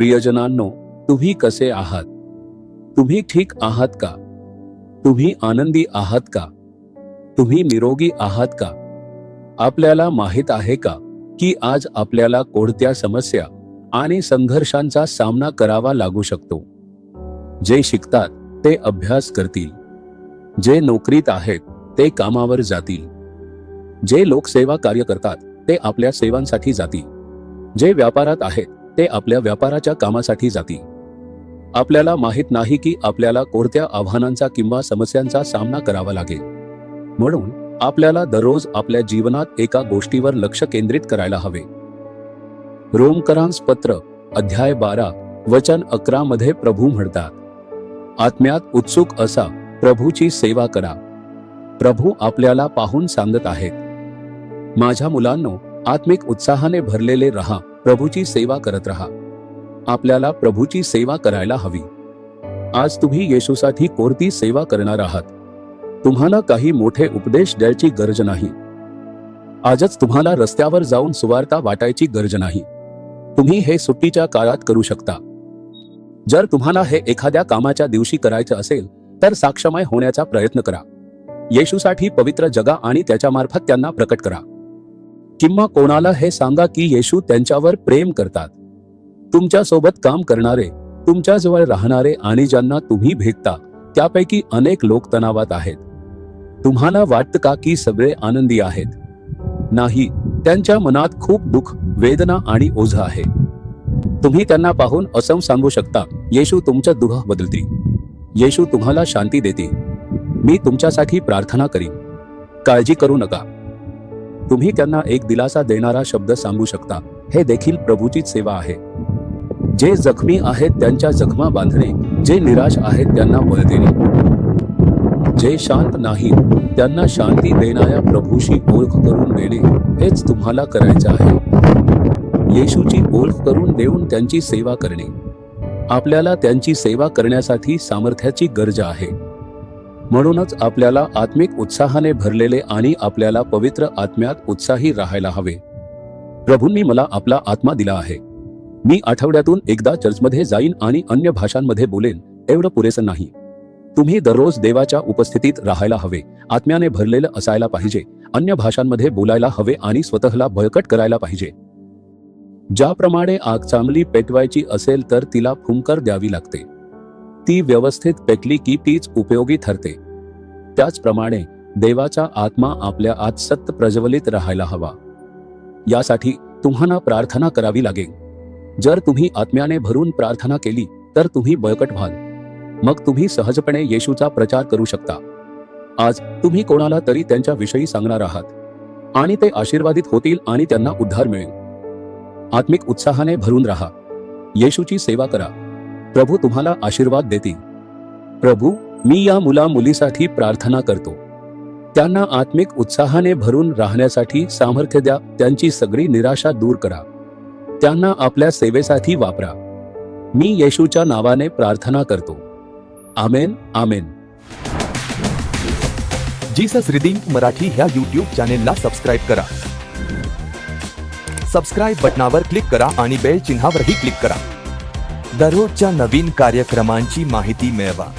प्रियजनांनो, तुम्ही कसे आहात? तुम्ही ठीक आहात का? तुम्ही आनंदी आहात का? तुम्ही निरोगी आहात का? आपल्याला माहित आहे का की आज आपल्याला कोणत्या समस्या आणि संघर्षांचा सामना करावा लागू शकतो? जे शिकतात ते अभ्यास करतील, जे नोकरीत आहेत ते कामावर जातील, जे लोकसेवा कार्य करतात ते आपल्या सेवांसाठी जातील, जे व्यापारात आहेत ते आपल्या व्यापाराच्या कामासाठी जातील. आपल्याला माहित नाही की आपल्याला कोणत्या आव्हानांचा किंवा समस्यांचा सामना करावा लागेल. म्हणून आपल्याला दररोज आपल्या जीवनात एका गोष्टीवर लक्ष केंद्रित करायला हवे. रोमकरांस पत्र अध्याय 12 वचन 11 मध्ये प्रभू म्हणतात, आत्म्यात उत्सुक असा, प्रभूची सेवा करा. प्रभू आपल्याला पाहून सांगत आहेत, माझ्या मुलांनो, आत्मिक उत्साहाने भरलेले रहा, प्रभूची सेवा करत रहा. आपल्याला प्रभूची सेवा करायला हवी. आज तुम्ही येशूसाठी कोणती सेवा करणार आहात? तुम्हाला काही मोठे उपदेश द्यायची गरज नाही. आजच तुम्हाला रस्त्यावर जाऊन सुवार्ता वाटायची गरज नाही. तुम्ही हे सुट्टीच्या काळात करू शकता. जर तुम्हाला हे एखाद्या कामाच्या दिवशी करायचं असेल तर साक्षमय होण्याचा प्रयत्न करा. येशूसाठी पवित्र जगा आणि त्याच्यामार्फत त्यांना प्रकट करा. किंवा कोणाला हे सांगा की येशू त्यांच्यावर प्रेम करतात. तुमच्या सोबत काम करणारे, तुमच्या जवळ राहणारे आणि ज्यांना तुम्ही भेटता त्यापैकी अनेक लोक तणावात आहेत. तुम्हाला वाटतं का की सगळे आनंदी आहेत? नाही, त्यांच्या मनात खूप दुःख, वेदना आणि ओझं आहे. तुम्ही त्यांना पाहून असं सांगू शकता, येशू तुमचं दुःख बदलतील. येशू तुम्हाला शांती देतील. मी तुमच्यासाठी प्रार्थना करीन. काळजी करू नका. तुम्ही त्यांना एक दिलासा देणारा शब्द सांगू शकता. हे देखील प्रभूचीच सेवा आहे. जे जखमी आहेत त्यांच्या जखमा बांधणे, जे निराश आहेत त्यांना बळ देणे, जे शांत नाहीत त्यांना शांती देणाऱ्या प्रभूशी ओळख करून देणे, हेच तुम्हाला करायचं आहे. येशूची ओळख करून देऊन त्यांची सेवा करणे. आपल्याला त्यांची सेवा करण्यासाठी सामर्थ्याची गरज आहे. म्हणूनच आपल्याला आत्मिक उत्साहाने भरलेले आणि आपल्याला पवित्र आत्म्यात उत्साही राहायला हवे. प्रभूंनी मला आपला आत्मा दिला आहे. मी आठवड्यातून एकदा चर्चमध्ये जाईन आणि अन्य भाषांमध्ये बोलेन, एवढं पुरेसं नाही. तुम्ही दररोज देवाच्या उपस्थितीत राहायला हवे. आत्म्याने भरलेलं असायला पाहिजे. अन्य भाषांमध्ये बोलायला हवे आणि स्वतःला बळकट करायला पाहिजे. ज्याप्रमाणे आग चांगली पेटवायची असेल तर तिला फुंकर द्यावी लागते. ती व्यवस्थित पेटली की तीच उपयोगी ठरते. त्याचप्रमाणे देवाचा आत्मा आपल्या आत सतत प्रज्वलित राहायला हवा. यासाठी तुम्हाला प्रार्थना करावी लागेल. जर तुम्ही आत्म्याने भरून प्रार्थना केली तर तुम्ही बळकट व्हाल. मग तुम्ही सहजपणे येशूचा प्रचार करू शकता. आज तुम्ही कोणाला तरी त्यांच्या विषयी सांगणार आहात आणि ते आशीर्वादित होतील आणि त्यांना उद्धार मिळेल. आत्मिक उत्साहाने भरून राहा. येशूची सेवा करा. प्रभू तुम्हाला आशीर्वाद देतील. प्रभू, मी या मुला मुलीसाठी प्रार्थना करतो. त्यांना आत्मिक उत्साहाने भरून राहण्यासाठी सामर्थ्य द्या. त्यांची सगळी निराशा दूर करा. त्यांना आपल्या सेवेसाठी वापरा. मी येशूच्या नावाने प्रार्थना करतो. आमेन, आमेन. जीसस रिडीम्ड मराठी ह्या यूट्यूब चॅनेलला सबस्क्राईब करा. सबस्क्राईब बटनावर क्लिक करा आणि बेल चिन्हावरही क्लिक करा. दररोजच्या नवीन कार्यक्रमांची माहिती मिळवा.